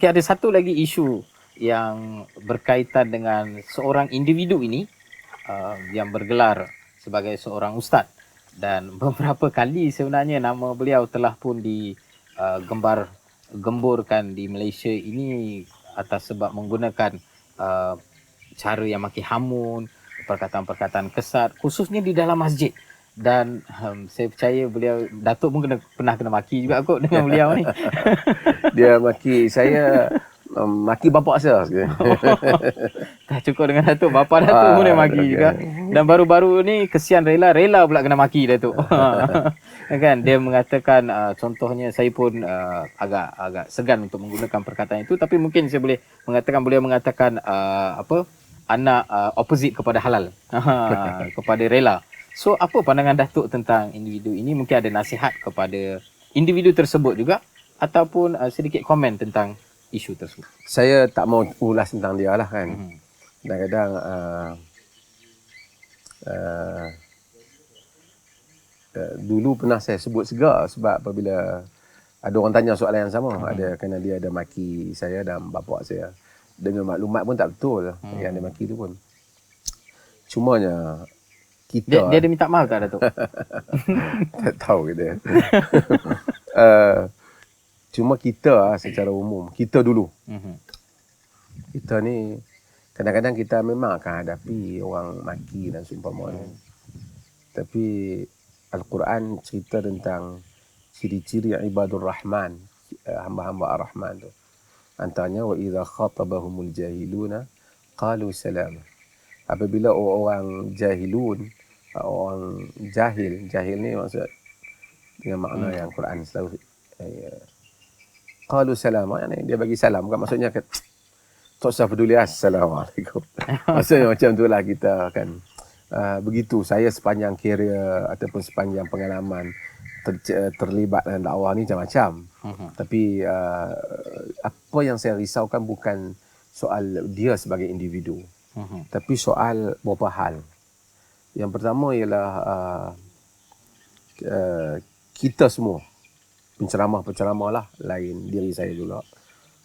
Okay, ada satu lagi isu yang berkaitan dengan seorang individu ini yang bergelar sebagai seorang ustaz, dan beberapa kali sebenarnya nama beliau telah pun gemburkan di Malaysia ini atas sebab menggunakan cara yang makin hamun, perkataan-perkataan kesat, khususnya di dalam masjid. Dan saya percaya beliau, Datuk pun pernah kena maki juga kot dengan beliau ni. Dia maki saya, maki bapak saya. Tak cukup dengan Datuk, bapa Datuk pun dia maki juga. Dan baru-baru ni kesian rela pula kena maki Datuk. Kan dia mengatakan contohnya, saya pun agak segan untuk menggunakan perkataan itu, tapi mungkin saya boleh mengatakan, beliau mengatakan anak opposite kepada halal. Kepada rela. So apa pandangan Datuk tentang individu ini? Mungkin ada nasihat kepada individu tersebut juga, ataupun sedikit komen tentang isu tersebut. Saya tak mau ulas tentang dia lah kan. Kadang-kadang dulu pernah saya sebut segar, sebab apabila ada orang tanya soalan yang sama, ada kerana dia ada maki saya dan bapak saya dengan maklumat pun tak betul yang dia maki tu pun. Cumanya kita dia ada minta maaf tak Datuk? tak tahu kita. Cuma kita secara umum, kita dulu, kita ni kadang-kadang kita memang akan hadapi orang maki dan seumpamanya. Tapi Al-Quran cerita tentang ciri-ciri ibadur rahman, hamba-hamba ar-Rahman tu. Antaranya wa idza khatabahumul jahiluna qalu salam. Apabila orang jahilun, orang jahil ni maksud dengan makna yang Quran selalu qalu salam, yani dia bagi salam, bukan maksudnya tak usah peduli, assalamualaikum. Maksudnya macam itulah kita kan. Begitu saya sepanjang karier ataupun sepanjang pengalaman terlibat dalam dakwah ni macam-macam. Tapi apa yang saya risaukan bukan soal dia sebagai individu, tapi soal beberapa hal. Yang pertama ialah kita semua, penceramah-penceramah lah, lain diri saya juga,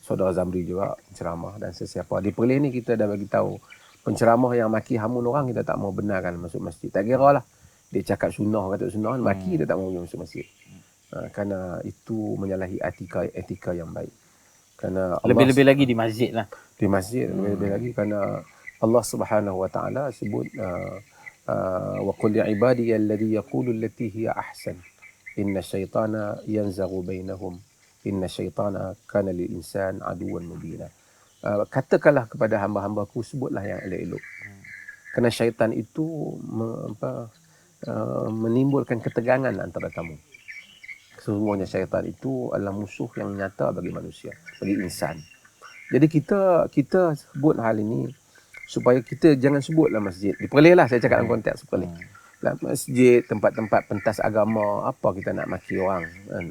saudara Zamri juga penceramah dan sesiapa. Di Perlis ni kita dah bagi tahu, penceramah yang maki hamun orang kita tak mau benarkan masuk masjid. Tak kira lah dia cakap sunnah kata sunnah, maki kita tak mau masuk masjid. Kerana itu menyalahi etika yang baik. Kerana lebih-lebih lagi di masjid lah. Di masjid lebih-lebih lagi kerana Allah Subhanahu wa taala sebut wa qul li ibadi alladhi yaqulu allati hiya ahsan inna syaitana yanzaghu bainahum inna syaitana kana lil insan aduwan mubina. Katakanlah kepada hamba-hambaku, sebutlah yang elok-elok. Kerana syaitan itu menimbulkan ketegangan antara kamu. Sesungguhnya syaitan itu adalah musuh yang nyata bagi manusia, bagi insan. Jadi kita sebut hal ini supaya kita jangan sebutlah masjid. Di Perlis lah saya cakap dalam konteks Perlis. Masjid, tempat-tempat pentas agama, apa kita nak maki orang kan.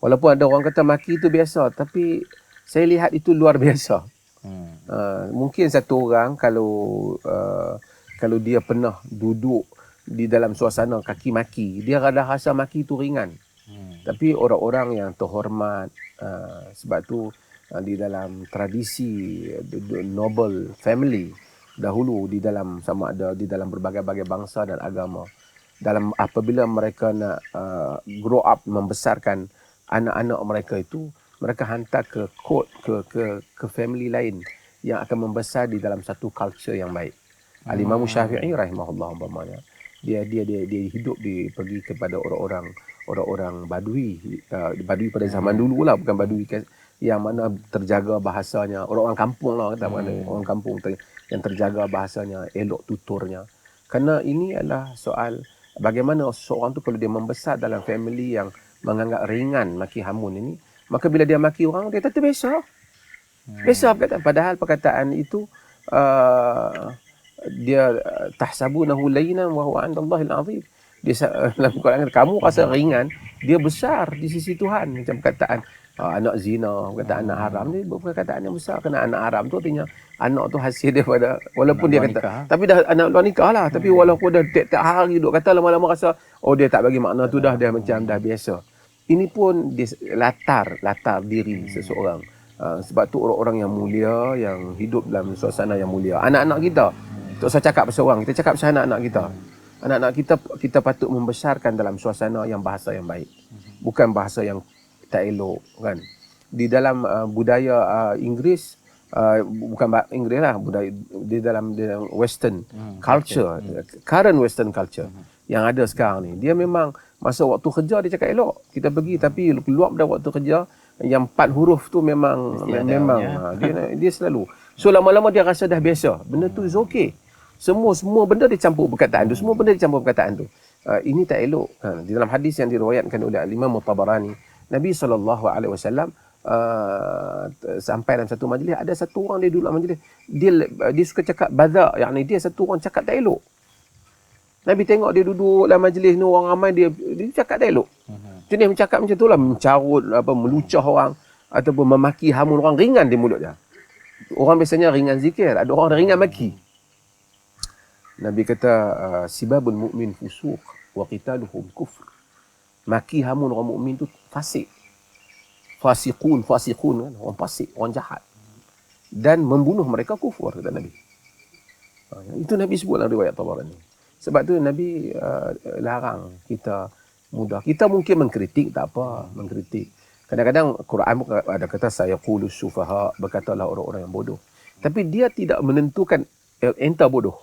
Walaupun ada orang kata maki itu biasa, tapi saya lihat itu luar biasa. Mungkin satu orang kalau dia pernah duduk di dalam suasana kaki maki, dia rasa maki itu ringan. Tapi orang-orang yang terhormat, sebab tu di dalam tradisi noble family dahulu, di dalam sama ada di dalam berbagai-bagai bangsa dan agama, dalam apabila mereka nak grow up, membesarkan anak-anak mereka itu, mereka hantar ke court, ke family lain yang akan membesar di dalam satu culture yang baik. Al-Imam Syafi'i rahimahullah umpamanya, dia hidup pergi kepada orang-orang badui pada zaman dulu lah, bukan badui yang mana terjaga bahasanya, orang-orang kampung lah kata mana, orang kampung yang terjaga bahasanya, elok tuturnya. Kerana ini adalah soal bagaimana seorang tu kalau dia membesar dalam family yang menganggap ringan maki hamun ini, maka bila dia maki orang, dia kata biasa. Biasa perkataan. Padahal perkataan itu dia tahsabunahu layyinan wa huwa 'indallahil 'azim. Dia dalam Quran kamu rasa ringan, dia besar di sisi Tuhan. Macam perkataan anak zina, perkataan anak haram ni perkataan yang besar. Kerana anak haram tu artinya anak tu hasil daripada, walaupun anak dia kata nikah. Tapi dah anak luar nikah lah, tapi walaupun dah tiap-tiap hari duduk kata, lama-lama rasa dia tak bagi makna tu dah macam dah biasa. Ini pun latar diri seseorang. Sebab tu orang-orang yang mulia, yang hidup dalam suasana yang mulia. Anak-anak kita, tak usah cakap pasal orang, kita cakap pasal anak-anak kita. Anak-anak kita patut membesarkan dalam suasana yang bahasa yang baik. Bukan bahasa yang tak elok, kan. Di dalam budaya Inggeris, bukan Inggeris lah, budaya di dalam Western culture, current Western culture yang ada sekarang ni, dia memang masa waktu kerja dia cakap elok, kita pergi, tapi keluar pada waktu kerja yang 4 huruf tu memang dia selalu. So lama-lama dia rasa dah biasa. Benda tu is okay. Semua benda dia campur perkataan tu, semua benda dia campur perkataan tu. Ini tak elok. Di dalam hadis yang diriwayatkan oleh Imam Tabarani, Nabi SAW sampai dalam satu majlis, ada satu orang dia duduk dalam majlis, dia suka cakap badha, yakni dia satu orang cakap tak elok. Nabi tengok dia duduk dalam majlis ni, orang ramai, dia cakap tak elok. Jenis bercakap macam tu lah, mencarut, melucah orang, ataupun memaki hamun orang, ringan di mulut dia. Orang biasanya ringan zikir, ada orang ringan maki. Nabi kata, sibabul mu'min fusuq wa qitaluhum kufr. Maki hamun orang mukmin tu fasik. Fasiqun kan, orang fasik, orang jahat. Dan membunuh mereka kufur, kata Nabi. Itu Nabi sebut dalam riwayat Tabarani. Sebab tu Nabi larang kita mudah. Kita mungkin mengkritik, tak apa, mengkritik. Kadang-kadang Quran ada kata sayaqulu sufaha, berkatalah orang-orang yang bodoh. Tapi dia tidak menentukan entah bodoh.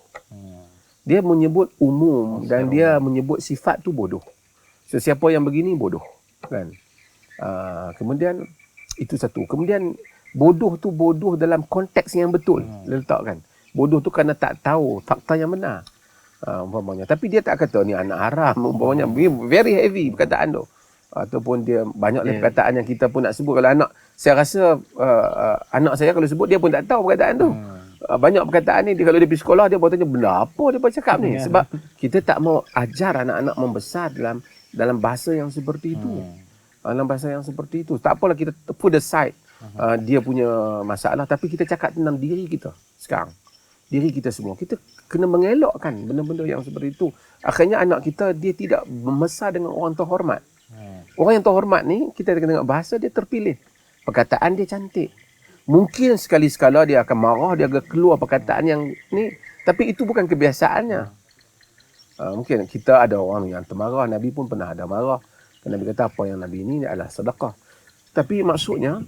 Dia menyebut umum dan dia menyebut sifat tu bodoh. So, siapa yang begini bodoh, kan? Kemudian itu satu. Kemudian bodoh tu bodoh dalam konteks yang betul. Letakkan. Bodoh tu kerana tak tahu fakta yang benar. Umpamanya. Tapi dia tak kata ni anak haram, umpamanya. Very heavy perkataan tu. Ataupun dia banyak perkataan yang kita pun nak sebut. Kalau anak, saya rasa anak saya kalau sebut dia pun tak tahu perkataan tu. Banyak perkataan ni, kalau dia pergi sekolah dia buat tanya benda apa dia buat cakap ni. Sebab kita tak mau ajar anak-anak membesar dalam bahasa yang seperti itu. Dalam bahasa yang seperti itu. Tak apalah kita put aside dia punya masalah, tapi kita cakap tentang diri kita sekarang. Diri kita semua. Kita kena mengelakkan benda-benda yang seperti itu. Akhirnya anak kita dia tidak membesar dengan orang terhormat. Orang yang terhormat ni, kita kena tengok bahasa dia terpilih. Perkataan dia cantik. Mungkin sekali-sekala dia akan marah, dia akan keluar perkataan yang ni. Tapi itu bukan kebiasaannya. Mungkin kita ada orang yang termarah. Nabi pun pernah ada marah. Nabi kata apa yang Nabi ini adalah sedekah. Tapi maksudnya,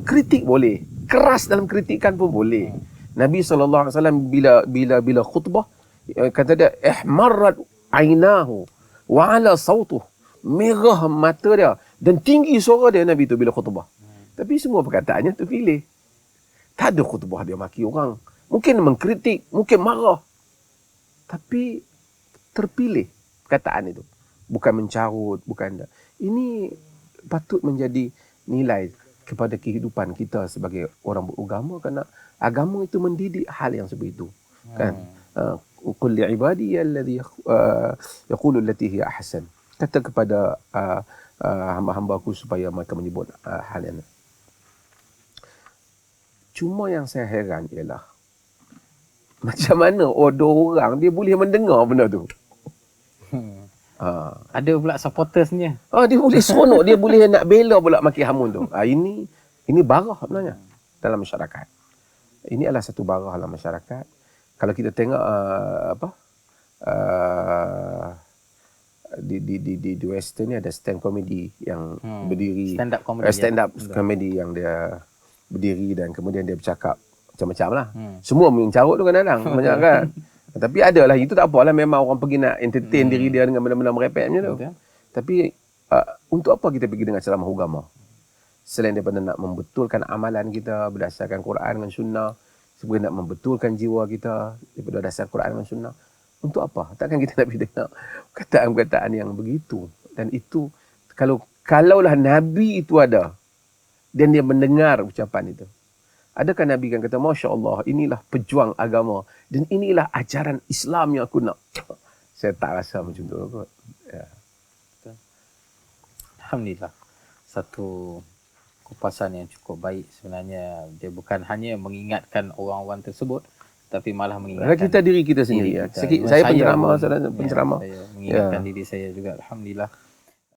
kritik boleh. Keras dalam kritikan pun boleh. Nabi SAW bila khutbah, kata dia, ihmarrat ainahu wa ala sautuh. Merah mata dia. Dan tinggi suara dia Nabi tu bila khutbah. Tapi semua perkataannya terpilih. Tak ada khutbah dia maki orang. Mungkin mengkritik, mungkin marah. Tapi terpilih perkataan itu. Bukan mencarut, bukan. Ini patut menjadi nilai kepada kehidupan kita sebagai orang beragama, kerana agama itu mendidik hal yang seperti itu. Kan? Qul li ibadi alladhi yaqulu allati hiya ahsan. Kata kepada hamba-hambaku supaya mereka menyebut hal yang. Cuma yang saya heran ialah macam mana dua orang dia boleh mendengar benda tu. Ada pula supportersnya. Dia boleh seronok, dia boleh nak bela pula maki hamun tu. Ini barah sebenarnya dalam masyarakat. Ini adalah satu barah dalam masyarakat. Kalau kita tengok di Western ni ada stand comedy yang berdiri, stand up comedy yang dia berdiri dan kemudian dia bercakap macam-macam lah. Semua mencarut tu kadang-kadang banyak kan. Tapi ada lah, itu tak apalah, memang orang pergi nak entertain diri dia dengan benda-benda merepek macam tu. Tapi untuk apa kita pergi dengan ceramah agama? Selain daripada nak membetulkan amalan kita berdasarkan Quran dan Sunnah, sebagai nak membetulkan jiwa kita daripada dasar Quran dan Sunnah, untuk apa? Takkan kita nak pergi dengar perkataan-perkataan yang begitu. Dan itu, kalaulah Nabi itu ada dan dia mendengar ucapan itu, adakah Nabi kan kata, Masya Allah, inilah pejuang agama dan inilah ajaran Islam yang aku nak? Saya tak rasa macam tu kot. Ya. Alhamdulillah. Satu kupasan yang cukup baik sebenarnya. Dia bukan hanya mengingatkan orang-orang tersebut, tapi malah mengingatkan kita diri kita sendiri. Saya penceramah, saya penceramah. Saya mengingatkan diri saya juga. Alhamdulillah.